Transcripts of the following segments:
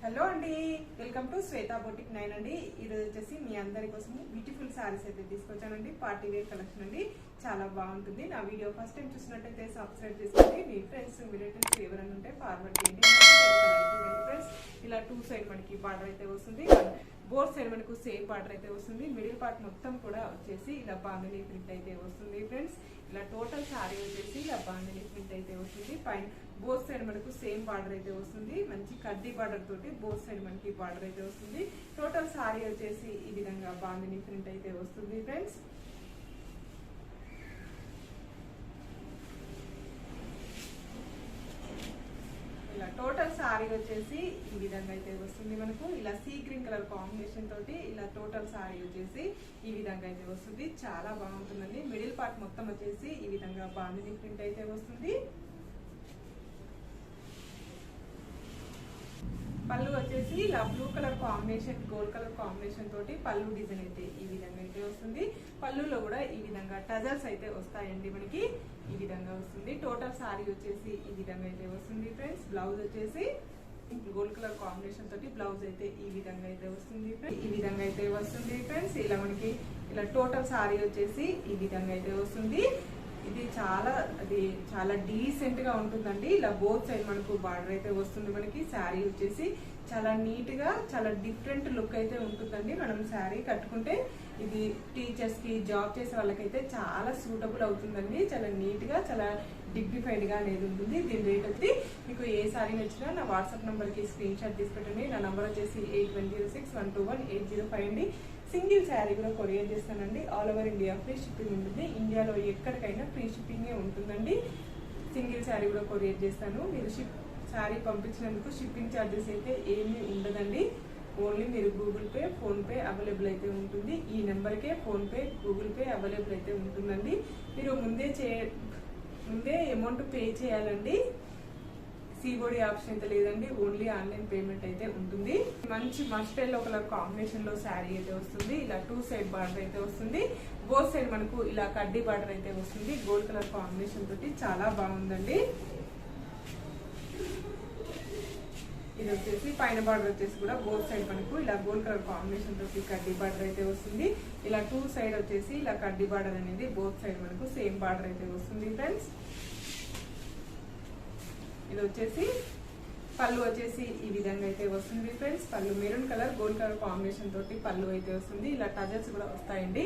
Hello అండి, welcome to Shweta boutique 9 అండి. ఈరోజు వచ్చేసి మీ అందరి కోసం బ్యూటిఫుల్ సారీస్ అయితే తీసుకొచ్చానండి. పార్టీ వేర్ కలెక్షన్ అండి, చాలా బాగుంటుంది. నా వీడియో ఫస్ట్ టైం చూసినట్టయితే సబ్స్క్రైబ్ చేసుకోండి. మీ ఫ్రెండ్స్ రిలేటివ్స్ ఎవరైనా ఉంటే ఫార్వర్డ్ చేయండి. ఫ్రెండ్స్, ఇలా 2 సైడ్ మనకి బార్డర్ అయితే వస్తుంది. బోత్ సైడ్ మనకు సేమ్ బార్డర్ అయితే వస్తుంది. మిడిల్ పార్ట్ మొత్తం కూడా వచ్చేసి ఇలా బాందిని ప్రింట్ అయితే వస్తుంది. ఫ్రెండ్స్, ఇలా టోటల్ సారీ వచ్చేసి ఇలా బాందిని ప్రింట్ అయితే వస్తుంది. పైన బోత్ సైడ్ మనకు సేమ్ బార్డర్ అయితే వస్తుంది. మంచి కడ్డీ బార్డర్ తోటి బోత్ సైడ్ మనకి బార్డర్ అయితే వస్తుంది. టోటల్ సారీ వచ్చేసి ఈ విధంగా బాందిని ప్రింట్ అయితే వస్తుంది. ఫ్రెండ్స్, ఇలా టోటల్ సారీ వచ్చేసి ఈ విధంగా అయితే వస్తుంది. మనకు ఇలా సీ గ్రీన్ కలర్ కాంబినేషన్ తోటి ఇలా టోటల్ సారీ వచ్చేసి ఈ విధంగా అయితే వస్తుంది. చాలా బాగుంటుందండి. మిడిల్ పార్ట్ మొత్తం వచ్చేసి ఈ విధంగా బాందిని ప్రింట్ అయితే వస్తుంది. పళ్ళు వచ్చేసి ఇలా blue colour combination gold colour combination తోటి పళ్ళు డిజైన్ అయితే ఈ విధంగా అయితే వస్తుంది. పళ్ళులో కూడా ఈ విధంగా టజల్స్ అయితే వస్తాయండి. మనకి ఈ విధంగా వస్తుంది. టోటల్ సారీ వచ్చేసి ఈ విధంగా అయితే వస్తుంది. ఫ్రెండ్స్, బ్లౌజ్ వచ్చేసి గోల్డ్ కలర్ కాంబినేషన్ తోటి బ్లౌజ్ అయితే ఈ విధంగా అయితే వస్తుంది. ఈ విధంగా అయితే వస్తుంది. ఫ్రెండ్స్, ఇలా మనకి ఇలా టోటల్ సారీ వచ్చేసి ఈ విధంగా అయితే వస్తుంది. ఇది చాలా డీసెంట్ గా ఉంటుందండి. ఇలా బోత్ సైడ్ మనకు బార్డర్ అయితే వస్తుంది. మనకి శారీ వచ్చేసి చాలా నీట్ గా చాలా డిఫరెంట్ లుక్ అయితే ఉంటుందండి. మనం శారీ కట్టుకుంటే ఇది టీచర్స్ కి జాబ్ చేసే వాళ్ళకైతే చాలా సూటబుల్ అవుతుందండి. చాలా నీట్ గా చాలా డిగ్నిఫైడ్ గా అనేది ఉంటుంది. దీని రేట్ వచ్చి మీకు ఏ శారీ నచ్చినా నా వాట్సాప్ నంబర్ కి స్క్రీన్ షాట్ తీసి పెట్టండి. నా నంబర్ వచ్చేసి 8106121805 అండి. సింగిల్ శారీ కూడా కొరియర్ చేస్తానండి. All over India free shipping ఉంటుంది. ఇండియాలో ఎక్కడికైనా ఫ్రీ షిప్పింగే ఉంటుందండి. సింగిల్ శారీ కూడా కొరియర్ చేస్తాను. మీరు శారీ పంపించినందుకు షిప్పింగ్ ఛార్జెస్ అయితే ఏమీ ఉండదండి. ఓన్లీ మీరు Google pay, phone pay available అయితే ఉంటుంది. ఈ నెంబర్కే phone pay, Google pay available అయితే ఉంటుందండి. మీరు ముందే అమౌంట్ పే చేయాలండి. సిఓడి ఆప్షన్ అయితే లేదండి. ఓన్లీ ఆన్లైన్ పేమెంట్ అయితే ఉంటుంది. మంచి మస్టర్డ్ ఎల్లో కలర్ కాంబినేషన్ లో శారీ అయితే వస్తుంది. ఇలా 2 సైడ్ బార్డర్ అయితే వస్తుంది. బోత్ సైడ్ మనకు ఇలా కడ్డీ బార్డర్ అయితే వస్తుంది. గోల్డ్ కలర్ కాంబినేషన్ తోటి చాలా బాగుందండి. ఇది వచ్చేసి పైన బార్డర్ వచ్చేసి కూడా బోత్ సైడ్ మనకు ఇలా గోల్డ్ కలర్ కాంబినేషన్ తోటి కడ్డీ బార్డర్ అయితే వస్తుంది. ఇలా 2 సైడ్ వచ్చేసి ఇలా కడ్డీ బార్డర్ అనేది బోత్ సైడ్ మనకు సేమ్ బార్డర్ అయితే వస్తుంది. ఫ్రెండ్స్, ఇది వచ్చేసి పళ్ళు వచ్చేసి ఈ విధంగా అయితే వస్తుంది. ఫ్రెండ్స్, పళ్ళు maroon colour gold colour combination తోటి పళ్ళు అయితే వస్తుంది. ఇలా టజల్స్ కూడా వస్తాయండి.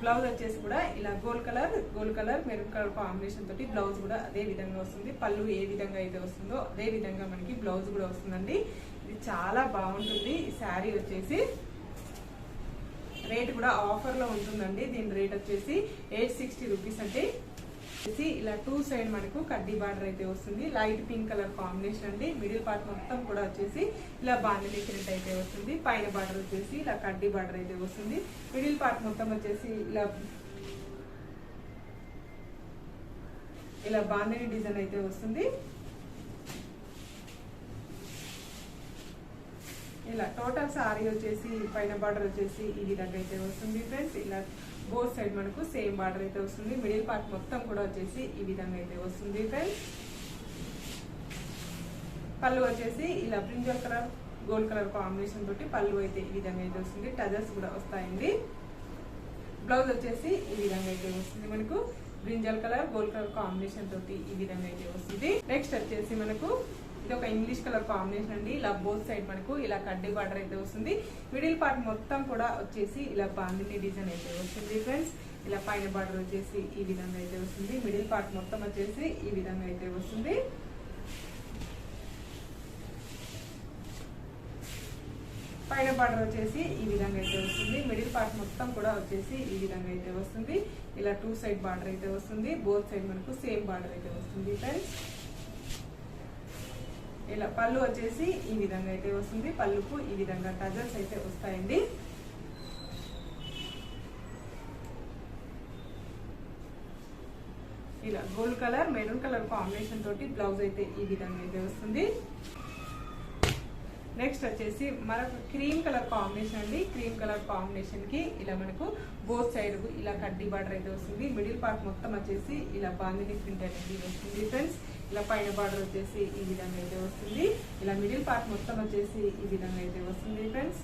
బ్లౌజ్ వచ్చేసి కూడా ఇలా gold colour maroon colour combination తోటి బ్లౌజ్ కూడా అదే విధంగా వస్తుంది. పళ్ళు ఏ విధంగా అయితే వస్తుందో అదే విధంగా మనకి బ్లౌజ్ కూడా వస్తుందండి. ఇది చాలా బాగుంటుంది. ఈ శారీ వచ్చేసి రేట్ కూడా ఆఫర్ లో ఉంటుందండి. దీని రేట్ వచ్చేసి 860 రూపీస్ అంటే ఇలా 2 సైడ్ మనకు కడ్డీ బార్డర్ అయితే వస్తుంది. లైట్ పింక్ కలర్ కాంబినేషన్ అండి. మిడిల్ పార్ట్ మొత్తం కూడా వచ్చేసి ఇలా బాందిని ప్రింట్ అయితే వస్తుంది. పైన బార్డర్ వచ్చేసి ఇలా కడ్డీ బార్డర్ అయితే వస్తుంది. మిడిల్ పార్ట్ మొత్తం వచ్చేసి ఇలా బాందిని డిజైన్ అయితే వస్తుంది. ఇలా టోటల్ సారీ వచ్చేసి పైన బార్డర్ వచ్చేసి ఈ విధంగా అయితే వస్తుంది. ఫ్రెండ్స్, ఇలా బోత్ సైడ్ మనకు సేమ్ బార్డర్ అయితే వస్తుంది. మిడిల్ పార్ట్ మొత్తం కూడా వచ్చేసి ఈ విధంగా అయితే వస్తుంది. ఫ్రెండ్స్, పళ్ళు వచ్చేసి ఇలా brinjal colour gold colour combination తోటి పళ్ళు అయితే ఈ విధంగా అయితే వస్తుంది. టజల్స్ కూడా వస్తాయండి. బ్లౌజ్ వచ్చేసి ఈ విధంగా అయితే వస్తుంది. మనకు brinjal colour gold colour combination తోటి ఈ విధంగా అయితే వస్తుంది. నెక్స్ట్ వచ్చేసి మనకు ఇది ఒక ఇంగ్లీష్ కలర్ కాంబినేషన్ అండి. ఇలా బోత్ సైడ్ మనకు ఇలా కడ్డీ బార్డర్ అయితే వస్తుంది. మిడిల్ పార్ట్ మొత్తం కూడా వచ్చేసి ఇలా బాందిని డిజైన్ అయితే వస్తుంది. ఫ్రెండ్స్, ఇలా పైన బార్డర్ వచ్చేసి ఈ విధంగా అయితే వస్తుంది. మిడిల్ పార్ట్ మొత్తం వచ్చేసి ఈ విధంగా అయితే వస్తుంది. పైన బార్డర్ వచ్చేసి ఈ విధంగా అయితే వస్తుంది. మిడిల్ పార్ట్ మొత్తం కూడా వచ్చేసి ఈ విధంగా అయితే వస్తుంది. ఇలా 2 సైడ్ బార్డర్ అయితే వస్తుంది. బోత్ సైడ్ మనకు సేమ్ బార్డర్ అయితే వస్తుంది. ఫ్రెండ్స్, ఇలా పళ్ళు వచ్చేసి ఈ విధంగా అయితే వస్తుంది. పళ్ళుకు ఈ విధంగా టజల్స్ అయితే వస్తాయండి. ఇలా gold colour maroon colour combination తోటి బ్లౌజ్ అయితే ఈ విధంగా అయితే వస్తుంది. నెక్స్ట్ వచ్చేసి మరొక క్రీమ్ కలర్ కాంబినేషన్ అండి. క్రీమ్ కలర్ కాంబినేషన్ కి ఇలా మనకు బోత్ సైడ్ ఇలా కడ్డీ బార్డర్ అయితే వస్తుంది. మిడిల్ పార్ట్ మొత్తం వచ్చేసి ఇలా బాందిని ప్రింట్ అనేది వస్తుంది. ఫ్రెండ్స్, ఇలా పైన బార్డర్ వచ్చేసి ఈ విధంగా అయితే వస్తుంది. ఇలా మిడిల్ పార్ట్ మొత్తం వచ్చేసి ఈ విధంగా అయితే వస్తుంది ఫ్రెండ్స్.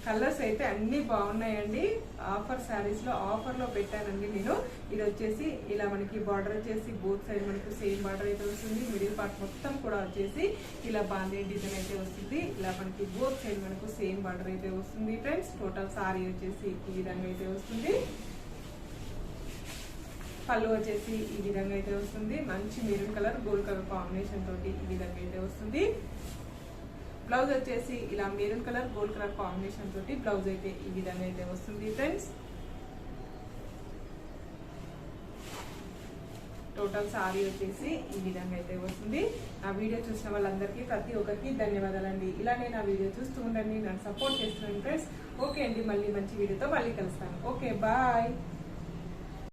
కలర్స్ అయితే అన్ని బాగున్నాయండి. ఆఫర్ శారీస్ లో ఆఫర్ లో పెట్టానండి నేను. ఇది వచ్చేసి ఇలా మనకి బార్డర్ వచ్చేసి బోత్ సైడ్ మనకి సేమ్ బార్డర్ అయితే వస్తుంది. మిడిల్ పార్ట్ మొత్తం కూడా వచ్చేసి ఇలా బాందే డిజైన్ అయితే వస్తుంది. ఇలా మనకి బోత్ సైడ్ మనకు సేమ్ బార్డర్ అయితే వస్తుంది ఫ్రెండ్స్. టోటల్ సారీ వచ్చేసి ఈ విధంగా అయితే వస్తుంది. పళ్ళు వచ్చేసి ఈ విధంగా అయితే వస్తుంది. మంచి maroon colour gold colour combination తోటి ఈ విధంగా అయితే వస్తుంది. బ్లౌజ్ వచ్చేసి ఇలా maroon colour gold colour combination తోటి బ్లౌజ్ అయితే ఈ విధంగా అయితే వస్తుంది ఫ్రెండ్స్. టోటల్ సారీ వచ్చేసి ఈ విధంగా అయితే వస్తుంది. నా వీడియో చూసిన వాళ్ళందరికీ ప్రతి ఒక్కరికి ధన్యవాదాలండి. ఇలానే నా వీడియో చూస్తూ ఉండండి, నన్ను సపోర్ట్ చేస్తున్నాను ఫ్రెండ్స్. ఓకే అండి, మళ్ళీ మంచి వీడియోతో మళ్ళీ కలుస్తాను. Okay, bye.